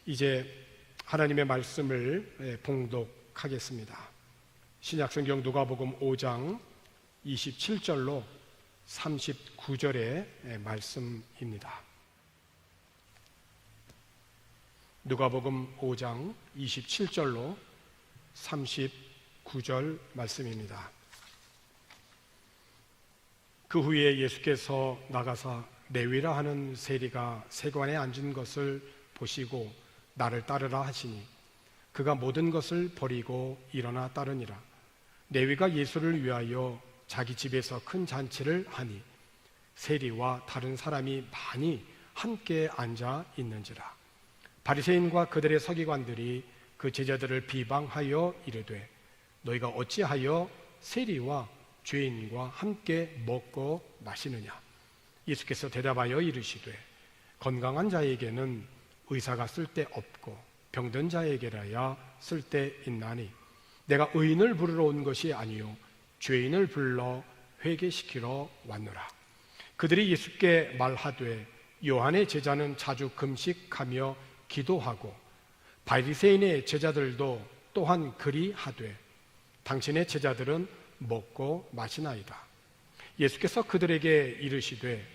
이제 하나님의 말씀을 봉독하겠습니다. 신약성경 누가복음 5장 27절로 39절의 말씀입니다. 누가복음 5장 27절로 39절 말씀입니다. 그 후에 예수께서 나가사 레위라 하는 세리가 세관에 앉은 것을 보시고 나를 따르라 하시니 그가 모든 것을 버리고 일어나 따르니라. 레위가 예수를 위하여 자기 집에서 큰 잔치를 하니 세리와 다른 사람이 많이 함께 앉아 있는지라. 바리새인과 그들의 서기관들이 그 제자들을 비방하여 이르되 너희가 어찌하여 세리와 죄인과 함께 먹고 마시느냐. 예수께서 대답하여 이르시되 건강한 자에게는 의사가 쓸데없고 병든 자에게라야 쓸데있나니 내가 의인을 부르러 온 것이 아니요 죄인을 불러 회개시키러 왔노라. 그들이 예수께 말하되 요한의 제자는 자주 금식하며 기도하고 바리새인의 제자들도 또한 그리하되 당신의 제자들은 먹고 마시나이다. 예수께서 그들에게 이르시되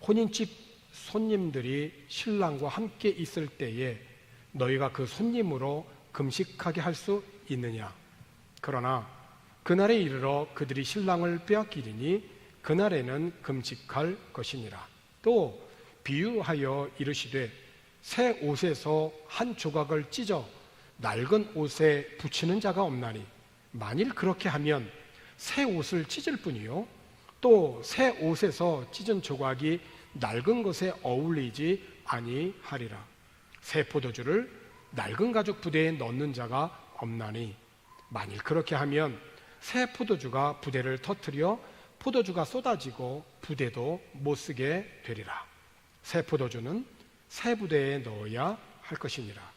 혼인집 손님들이 신랑과 함께 있을 때에 너희가 그 손님으로 금식하게 할 수 있느냐. 그러나 그날에 이르러 그들이 신랑을 빼앗기리니 그날에는 금식할 것이니라. 또 비유하여 이르시되 새 옷에서 한 조각을 찢어 낡은 옷에 붙이는 자가 없나니 만일 그렇게 하면 새 옷을 찢을 뿐이요 또 새 옷에서 찢은 조각이 낡은 것에 어울리지 아니하리라. 새 포도주를 낡은 가죽 부대에 넣는 자가 없나니 만일 그렇게 하면 새 포도주가 부대를 터뜨려 포도주가 쏟아지고 부대도 못 쓰게 되리라. 새 포도주는 새 부대에 넣어야 할 것이니라.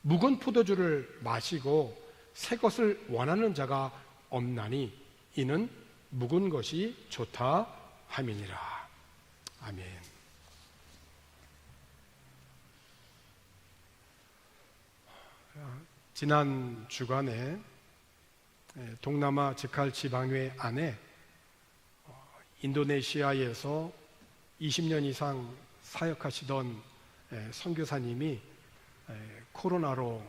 묵은 포도주를 마시고 새 것을 원하는 자가 없나니 이는 묵은 것이 좋다 함이니라. 아멘. 지난 주간에 동남아 즉할 지방회 안에 인도네시아에서 20년 이상 사역하시던 선교사님이 코로나로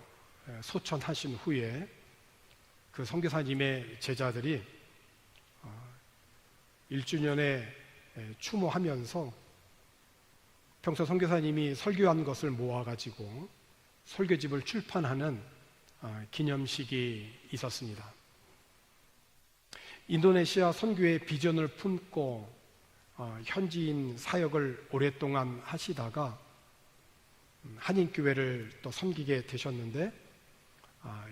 소천하신 후에 그 선교사님의 제자들이 1주년에 추모하면서 평소 선교사님이 설교한 것을 모아가지고 설교집을 출판하는 기념식이 있었습니다. 인도네시아 선교의 비전을 품고 현지인 사역을 오랫동안 하시다가 한인교회를 또 섬기게 되셨는데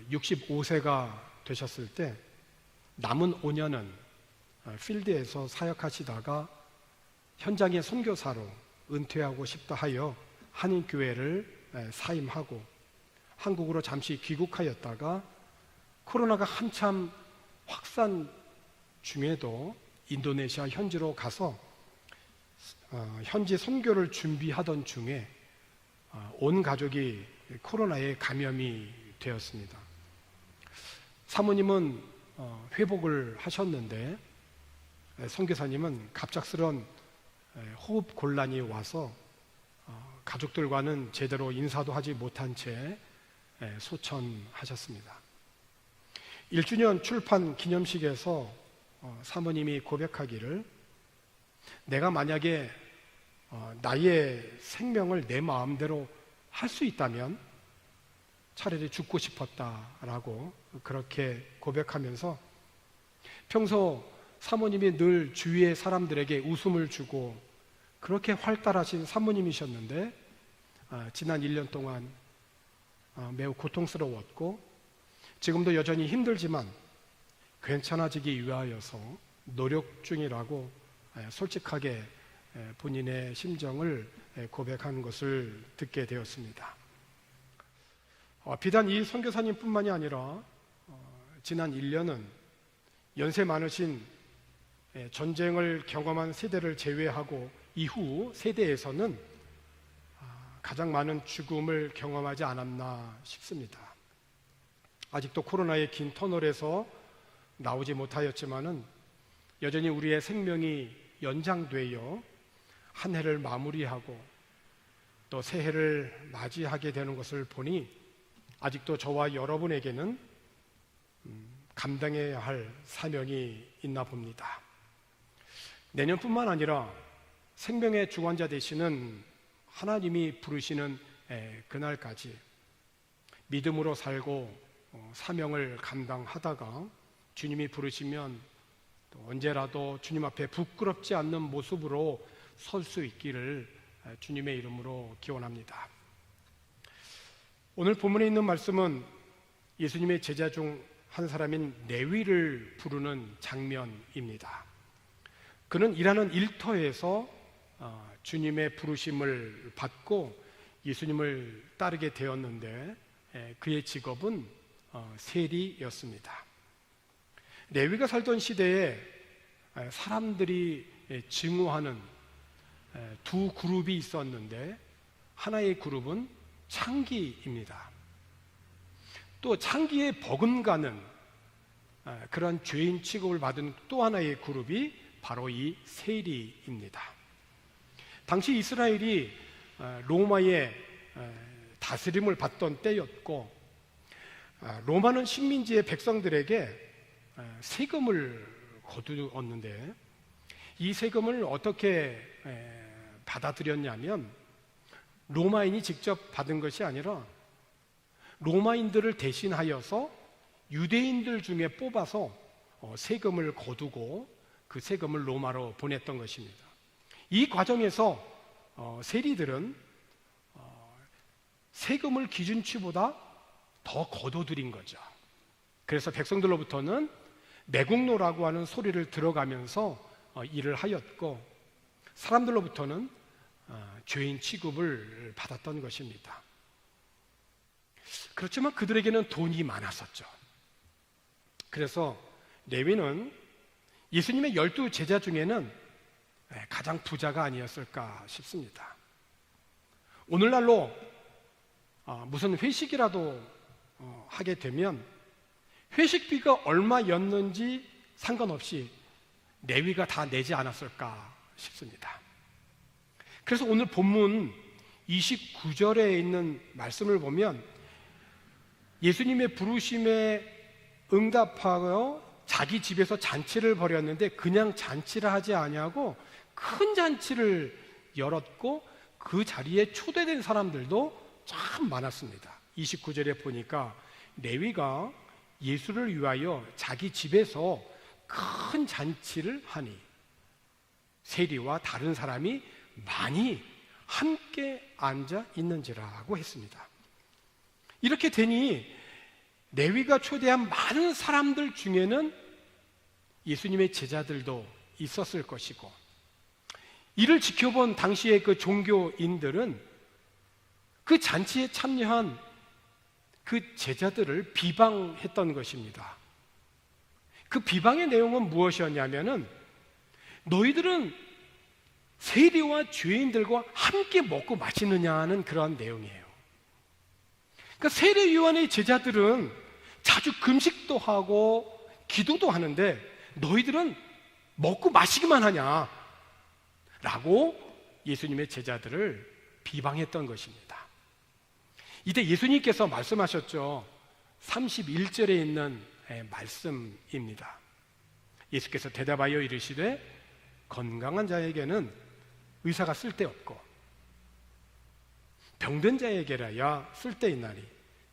65세가 되셨을 때 남은 5년은 필드에서 사역하시다가 현장의 선교사로 은퇴하고 싶다 하여 한인교회를 사임하고 한국으로 잠시 귀국하였다가 코로나가 한참 확산 중에도 인도네시아 현지로 가서 현지 선교를 준비하던 중에 온 가족이 코로나에 감염이 되었습니다. 사모님은 회복을 하셨는데 선교사님은 갑작스런 호흡 곤란이 와서 가족들과는 제대로 인사도 하지 못한 채 소천하셨습니다. 1주년 출판 기념식에서 사모님이 고백하기를 내가 만약에 나의 생명을 내 마음대로 할 수 있다면 차라리 죽고 싶었다라고 그렇게 고백하면서 평소 사모님이 늘 주위의 사람들에게 웃음을 주고 그렇게 활달하신 사모님이셨는데 지난 1년 동안 매우 고통스러웠고 지금도 여전히 힘들지만 괜찮아지기 위하여서 노력 중이라고 솔직하게 본인의 심정을 고백한 것을 듣게 되었습니다. 비단 이 선교사님뿐만이 아니라 지난 1년은 연세 많으신 전쟁을 경험한 세대를 제외하고 이후 세대에서는 가장 많은 죽음을 경험하지 않았나 싶습니다. 아직도 코로나의 긴 터널에서 나오지 못하였지만은 여전히 우리의 생명이 연장되어 한 해를 마무리하고 또 새해를 맞이하게 되는 것을 보니 아직도 저와 여러분에게는 감당해야 할 사명이 있나 봅니다. 내년뿐만 아니라 생명의 주관자 되시는 하나님이 부르시는 그날까지 믿음으로 살고 사명을 감당하다가 주님이 부르시면 또 언제라도 주님 앞에 부끄럽지 않는 모습으로 설 수 있기를 주님의 이름으로 기원합니다. 오늘 본문에 있는 말씀은 예수님의 제자 중 한 사람인 레위를 부르는 장면입니다. 그는 일하는 일터에서 주님의 부르심을 받고 예수님을 따르게 되었는데 그의 직업은 세리였습니다. 레위가 살던 시대에 사람들이 증오하는 두 그룹이 있었는데 하나의 그룹은 창기입니다. 또 창기에 버금가는 그런 죄인 취급을 받은 또 하나의 그룹이 바로 이 세리입니다. 당시 이스라엘이 로마의 다스림을 받던 때였고 로마는 식민지의 백성들에게 세금을 거두었는데 이 세금을 어떻게 받아들였냐면 로마인이 직접 받은 것이 아니라 로마인들을 대신하여서 유대인들 중에 뽑아서 세금을 거두고 그 세금을 로마로 보냈던 것입니다. 이 과정에서 세리들은 세금을 기준치보다 더 거둬들인 거죠. 그래서 백성들로부터는 매국노라고 하는 소리를 들어가면서 일을 하였고 사람들로부터는 죄인 취급을 받았던 것입니다. 그렇지만 그들에게는 돈이 많았었죠. 그래서 레위는 예수님의 12 제자 중에는 가장 부자가 아니었을까 싶습니다. 오늘날로 무슨 회식이라도 하게 되면 회식비가 얼마였는지 상관없이 레위가 다 내지 않았을까 싶습니다. 그래서 오늘 본문 29절에 있는 말씀을 보면 예수님의 부르심에 응답하여 자기 집에서 잔치를 벌였는데 그냥 잔치를 하지 아니하고 큰 잔치를 열었고 그 자리에 초대된 사람들도 참 많았습니다. 29절에 보니까 레위가 예수를 위하여 자기 집에서 큰 잔치를 하니 세리와 다른 사람이 많이 함께 앉아 있는지라고 했습니다. 이렇게 되니 레위가 초대한 많은 사람들 중에는 예수님의 제자들도 있었을 것이고 이를 지켜본 당시의 그 종교인들은 그 잔치에 참여한 그 제자들을 비방했던 것입니다. 그 비방의 내용은 무엇이었냐면은 너희들은 세리와 죄인들과 함께 먹고 마시느냐는 그런 내용이에요. 그러니까 세례요한의 제자들은 자주 금식도 하고 기도도 하는데 너희들은 먹고 마시기만 하냐 라고 예수님의 제자들을 비방했던 것입니다. 이때 예수님께서 말씀하셨죠. 31절에 있는 말씀입니다. 예수께서 대답하여 이르시되 건강한 자에게는 의사가 쓸데없고 병든 자에게라야 쓸데있나니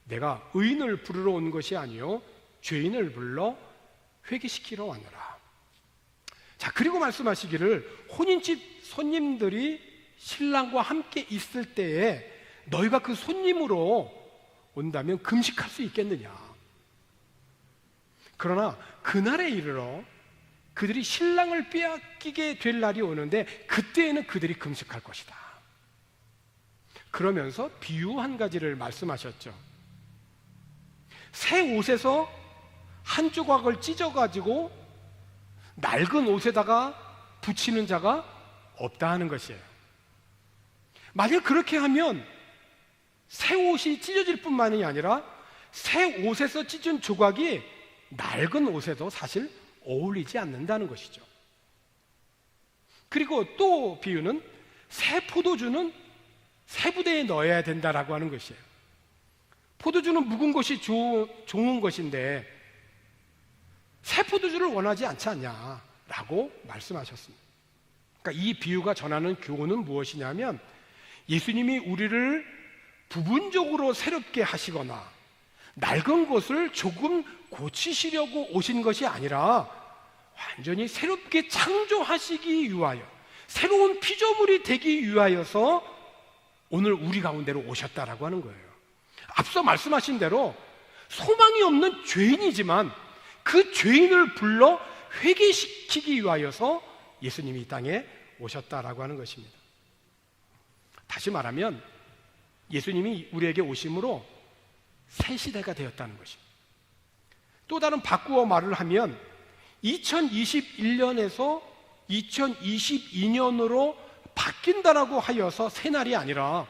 내가 의인을 부르러 온 것이 아니요 죄인을 불러 회개시키러 왔노라. 자, 그리고 말씀하시기를 혼인집 손님들이 신랑과 함께 있을 때에 너희가 그 손님으로 온다면 금식할 수 있겠느냐. 그러나 그날에 이르러 그들이 신랑을 빼앗기게 될 날이 오는데 그때에는 그들이 금식할 것이다. 그러면서 비유 한 가지를 말씀하셨죠. 새 옷에서 한 조각을 찢어가지고 낡은 옷에다가 붙이는 자가 없다 하는 것이에요. 만약 그렇게 하면 새 옷이 찢어질 뿐만이 아니라 새 옷에서 찢은 조각이 낡은 옷에도 사실 어울리지 않는다는 것이죠. 그리고 또 비유는 새 포도주는 새 부대에 넣어야 된다라고 하는 것이에요. 포도주는 묵은 것이 좋은 것인데 새 포도주를 원하지 않지 않냐라고 말씀하셨습니다. 그러니까 이 비유가 전하는 교훈은 무엇이냐면 예수님이 우리를 부분적으로 새롭게 하시거나 낡은 것을 조금 고치시려고 오신 것이 아니라 완전히 새롭게 창조하시기 위하여, 새로운 피조물이 되기 위하여서 오늘 우리 가운데로 오셨다라고 하는 거예요. 앞서 말씀하신 대로 소망이 없는 죄인이지만 그 죄인을 불러 회개시키기 위하여서 예수님이 이 땅에 오셨다라고 하는 것입니다. 다시 말하면 예수님이 우리에게 오심으로 새 시대가 되었다는 것입니다. 또 다른 바꾸어 말을 하면 2021년에서 2022년으로 바뀐다라고 하여서 새 날이 아니라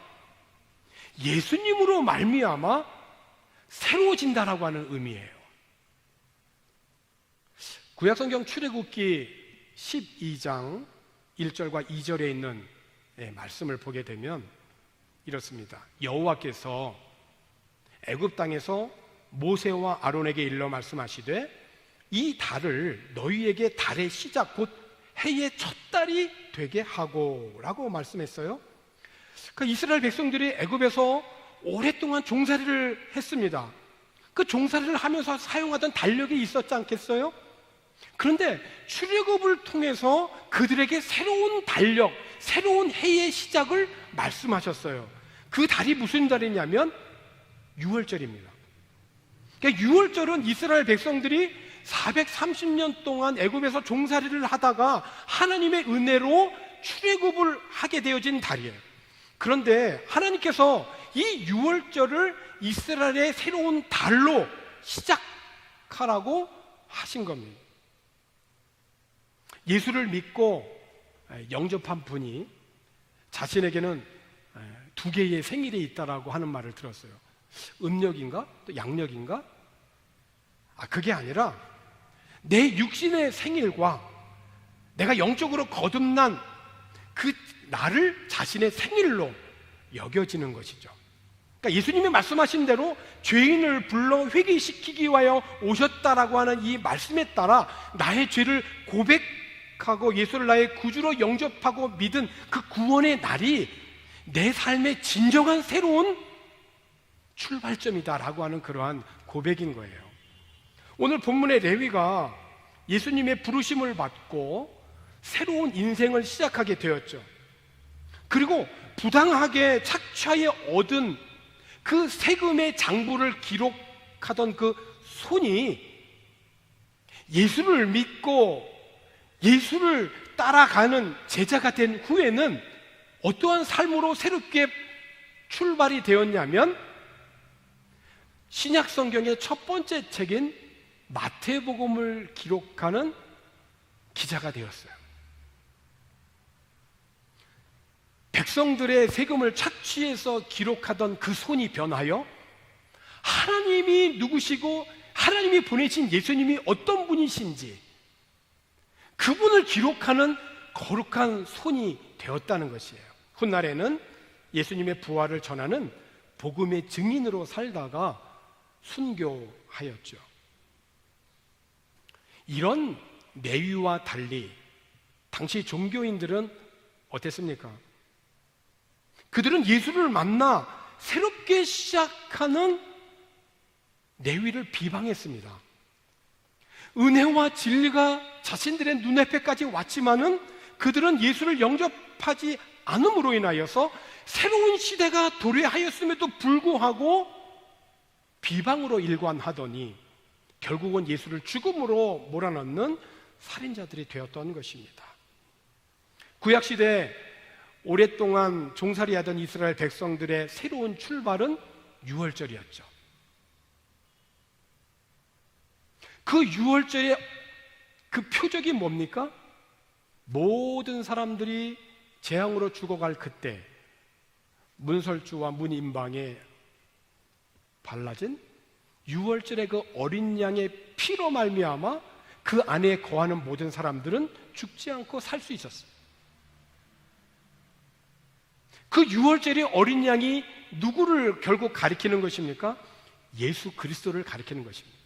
예수님으로 말미암아 새로워진다라고 하는 의미예요. 구약성경 출애굽기 12장 1절과 2절에 있는 말씀을 보게 되면 이렇습니다. 여호와께서 애굽 땅에서 모세와 아론에게 일러 말씀하시되 이 달을 너희에게 달의 시작 곧 해의 첫 달이 되게 하고 라고 말씀했어요. 그 이스라엘 백성들이 애굽에서 오랫동안 종살이를 했습니다. 그 종살이를 하면서 사용하던 달력이 있었지 않겠어요? 그런데 출애굽을 통해서 그들에게 새로운 달력, 새로운 해의 시작을 말씀하셨어요. 그 달이 무슨 달이냐면 6월절입니다. 그러니까 6월절은 이스라엘 백성들이 430년 동안 애굽에서 종살이를 하다가 하나님의 은혜로 출애굽을 하게 되어진 달이에요. 그런데 하나님께서 이 6월절을 이스라엘의 새로운 달로 시작하라고 하신 겁니다. 예수를 믿고 영접한 분이 자신에게는 두 개의 생일이 있다라고 하는 말을 들었어요. 음력인가? 또 양력인가? 그게 아니라 내 육신의 생일과 내가 영적으로 거듭난 그 날을 자신의 생일로 여겨지는 것이죠. 그러니까 예수님이 말씀하신 대로 죄인을 불러 회개시키기 위하여 오셨다라고 하는 이 말씀에 따라 나의 죄를 고백하고 예수를 나의 구주로 영접하고 믿은 그 구원의 날이 내 삶의 진정한 새로운 출발점이다라고 하는 그러한 고백인 거예요. 오늘 본문의 레위가 예수님의 부르심을 받고 새로운 인생을 시작하게 되었죠. 그리고 부당하게 착취하여 얻은 그 세금의 장부를 기록하던 그 손이 예수를 믿고 예수를 따라가는 제자가 된 후에는 어떠한 삶으로 새롭게 출발이 되었냐면 신약 성경의 첫 번째 책인 마태복음을 기록하는 기자가 되었어요. 백성들의 세금을 착취해서 기록하던 그 손이 변하여 하나님이 누구시고 하나님이 보내신 예수님이 어떤 분이신지 그분을 기록하는 거룩한 손이 되었다는 것이에요. 훗날에는 예수님의 부활을 전하는 복음의 증인으로 살다가 순교하였죠. 이런 내위와 달리 당시 종교인들은 어땠습니까? 그들은 예수를 만나 새롭게 시작하는 내위를 비방했습니다. 은혜와 진리가 자신들의 눈앞에까지 왔지만은 그들은 예수를 영접하지 않음으로 인하여서 새로운 시대가 도래하였음에도 불구하고 비방으로 일관하더니 결국은 예수를 죽음으로 몰아넣는 살인자들이 되었던 것입니다. 구약시대 오랫동안 종살이하던 이스라엘 백성들의 새로운 출발은 6월절이었죠. 그 6월절의 그 표적이 뭡니까? 모든 사람들이 재앙으로 죽어갈 그때 문설주와 문인방에 발라진 유월절의 그 어린 양의 피로 말미암아 그 안에 거하는 모든 사람들은 죽지 않고 살 수 있었어요. 그 유월절의 어린 양이 누구를 결국 가리키는 것입니까? 예수 그리스도를 가리키는 것입니다.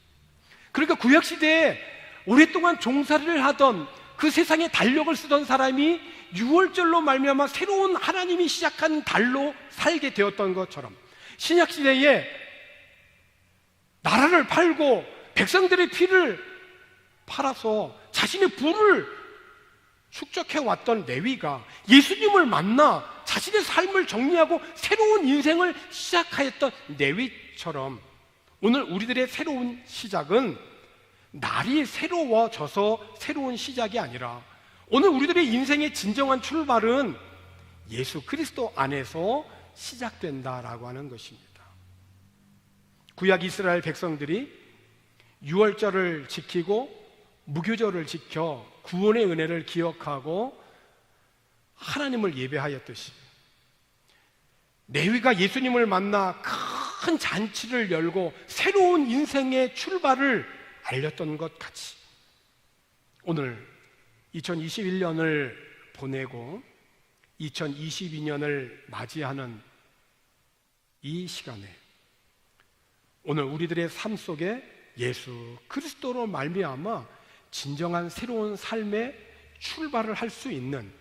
그러니까 구약시대에 오랫동안 종살이를 하던 그 세상에 달력을 쓰던 사람이 유월절로 말미암아 새로운 하나님이 시작한 달로 살게 되었던 것처럼 신약시대에 나라를 팔고 백성들의 피를 팔아서 자신의 부를 축적해왔던 레위가 예수님을 만나 자신의 삶을 정리하고 새로운 인생을 시작하였던 레위처럼 오늘 우리들의 새로운 시작은 날이 새로워져서 새로운 시작이 아니라 오늘 우리들의 인생의 진정한 출발은 예수 그리스도 안에서 시작된다라고 하는 것입니다. 구약 이스라엘 백성들이 유월절을 지키고 무교절을 지켜 구원의 은혜를 기억하고 하나님을 예배하였듯이 레위가 예수님을 만나 큰 잔치를 열고 새로운 인생의 출발을 알렸던 것 같이 오늘 2021년을 보내고 2022년을 맞이하는 이 시간에 오늘 우리들의 삶 속에 예수 그리스도로 말미암아 진정한 새로운 삶의 출발을 할 수 있는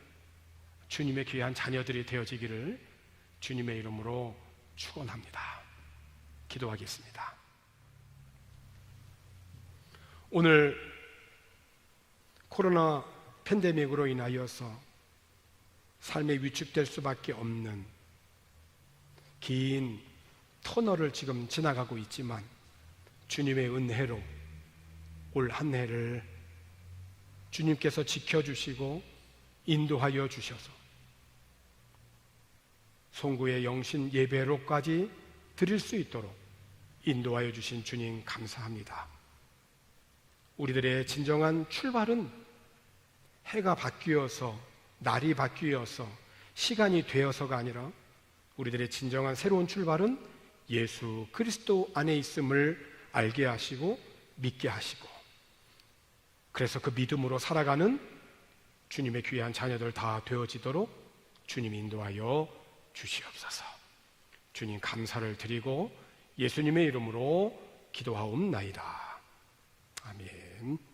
주님의 귀한 자녀들이 되어지기를 주님의 이름으로 축원합니다. 기도하겠습니다. 오늘 코로나 팬데믹으로 인하여서 삶에 위축될 수밖에 없는 긴 터널을 지금 지나가고 있지만 주님의 은혜로 올 한 해를 주님께서 지켜주시고 인도하여 주셔서 송구의 영신 예배로까지 드릴 수 있도록 인도하여 주신 주님 감사합니다. 우리들의 진정한 출발은 해가 바뀌어서 날이 바뀌어서 시간이 되어서가 아니라 우리들의 진정한 새로운 출발은 예수 그리스도 안에 있음을 알게 하시고 믿게 하시고 그래서 그 믿음으로 살아가는 주님의 귀한 자녀들 다 되어지도록 주님 인도하여 주시옵소서. 주님 감사를 드리고 예수님의 이름으로 기도하옵나이다. 아멘.